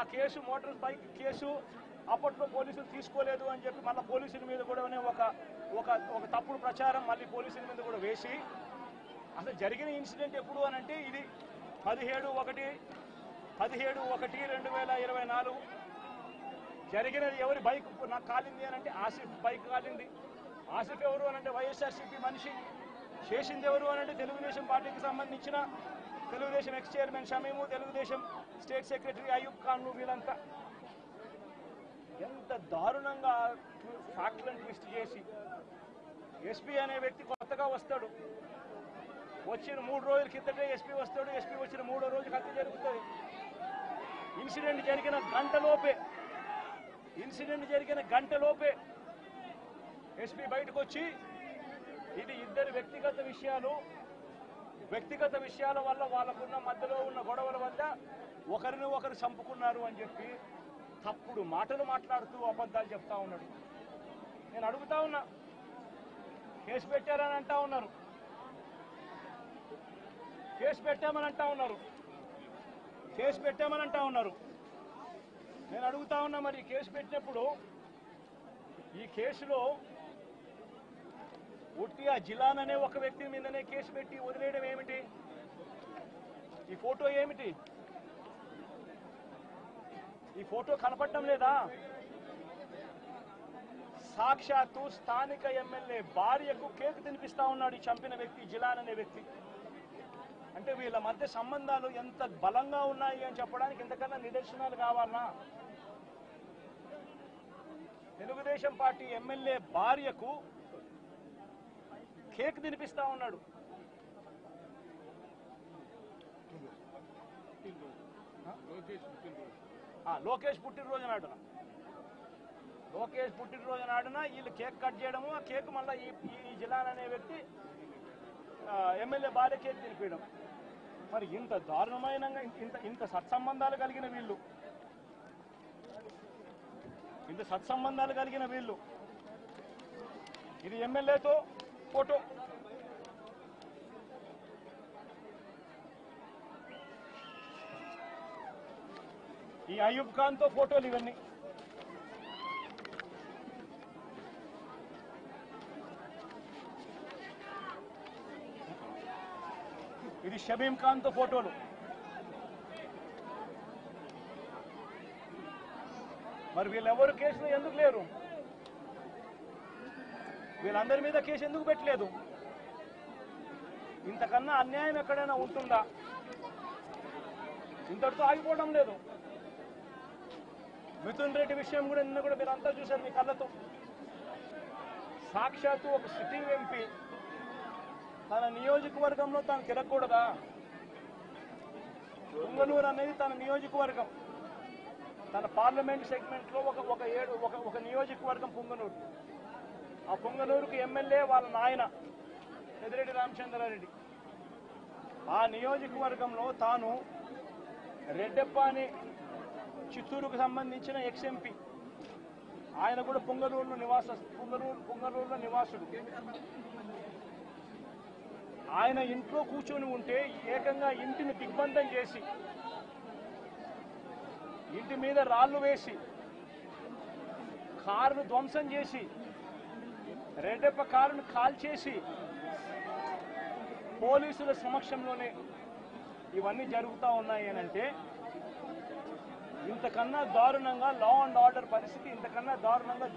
ఆ case motor bike case అప్పట్లో పోలీసులు తీసుకోలేదు అని చెప్పి మళ్ళీ పోలీసుల మీద కూడా ఒక తప్పుడు ప్రచారం మళ్ళీ పోలీసుల మీద కూడా వేసి అసలు జరిగిన ఇన్సిడెంట్ ఎప్పుడు అని అంటే ఇది 17/1/2024 జరిగినది. ఎవరి బైక్ నాకు కాలింది అని అంటే ఆసిఫ్ బైక్ కాలింది. ఆసిఫ్ ఎవరు అని అంటే వైఎస్ఆర్సీపీ మనిషి. చేసింది ఎవరు అని అంటే తెలుగుదేశం పార్టీకి సంబంధించిన Telugu Desam X chairman Shamim, Telugu Desam state secretary Ayub Khan, వీళ్ళంతా ఎంత దారుణంగా ఫ్యాక్ట్లను ట్విస్ట్ చేసి ఎస్పీ అనే వ్యక్తి కొత్తగా వస్తాడు. వచ్చిన 3 రోజుల కిందటే ఎస్పీ వస్తాడు. ఎస్పీ వచ్చిన 3వ రోజుకి హత్య జరుగుతుంది. ఇన్సిడెంట్ జరిగిన గంటలోపే ఎస్పీ బయటకు వచ్చి ఇది ఇద్దరు వ్యక్తిగత విషయాల వల్ల వాళ్ళకున్న మధ్యలో ఉన్న గొడవల వల్ల ఒకరిని ఒకరు చంపుకున్నారు అని చెప్పి తప్పుడు మాటలు మాట్లాడుతూ అబద్ధాలు చెప్తా ఉన్నాడు. నేను అడుగుతా ఉన్నా, కేసు పెట్టారని అంటా ఉన్నారు, కేసు పెట్టామని అంటా ఉన్నారు. నేను అడుగుతా ఉన్నా, మరి కేసు పెట్టినప్పుడు ఈ కేసులో ఉట్టి ఆ జిలాన్ అనే ఒక వ్యక్తి మీదనే కేసు పెట్టి వదిలేయడం ఏమిటి? ఈ ఫోటో ఏమిటి? ఈ ఫోటో కనపడటం లేదా? సాక్షాత్తు స్థానిక ఎమ్మెల్యే భార్యకు కేక్ తినిపిస్తా ఉన్నాడు ఈ చంపిన వ్యక్తి, జిలాన్ అనే వ్యక్తి. అంటే వీళ్ళ మధ్య సంబంధాలు ఎంత బలంగా ఉన్నాయి అని చెప్పడానికి ఇంతకన్నా నిదర్శనాలు కావాలన్నా? తెలుగుదేశం పార్టీ ఎమ్మెల్యే భార్యకు కేక్ తినిపిస్తా ఉన్నాడు. లోకేష్ పుట్టినరోజు నాడున వీళ్ళు కేక్ కట్ చేయడము, ఆ కేక్ మళ్ళీ ఈ జిలాన్ అనే వ్యక్తి ఎమ్మెల్యే భార్య కేక్ తినిపించడం. మరి ఇంత దారుణమైన ఇంత సత్సంబంధాలు కలిగిన వీళ్ళు, ఇది ఎమ్మెల్యేతో ఫోటో, ఈ అయూబ్ ఖాన్ తో ఫోటోలు, ఇవన్నీ ఇది షమీం ఖాన్ తో ఫోటోలు. మరి వీళ్ళెవరు కేసులో ఎందుకు లేరు? వీళ్ళందరి మీద కేసు ఎందుకు పెట్టలేదు? ఇంతకన్నా అన్యాయం ఎక్కడైనా ఉంటుందా? ఇంతటితో ఆగిపోవడం లేదు. మిథున్ రెడ్డి విషయం కూడా నిన్న కూడా మీరంతా చూశారు మీ కళ్ళతో. సాక్షాత్తు ఒక సిట్టింగ్ ఎంపీ తన నియోజకవర్గంలో తాను తిరగకూడదా? పొంగనూరు అనేది తన నియోజకవర్గం, తన పార్లమెంట్ సెగ్మెంట్లో ఒక నియోజకవర్గం పొంగనూరు. ఆ పొంగనూరుకు ఎమ్మెల్యే వాళ్ళ నాయన పెద్దిరెడ్డి రామచంద్రారెడ్డి. ఆ నియోజకవర్గంలో తాను రెడ్డెప్పాని, చిత్తూరుకు సంబంధించిన ఎక్స్ ఎంపీ, ఆయన కూడా పొంగనూరులో నివాసుడు. ఆయన ఇంట్లో కూర్చొని ఉంటే ఏకంగా ఇంటిని దిగ్బంధం చేసి, ఇంటి మీద రాళ్లు వేసి, కారును ధ్వంసం చేసి, రెడ్డెప్ప కారును కాల్చేసి, పోలీసుల సమక్షంలోనే ఇవన్నీ జరుగుతూ ఉన్నాయి అని అంటే ఇంతకన్నా దారుణంగా లా అండ్ ఆర్డర్ పరిస్థితి ఇంతకన్నా దారుణంగా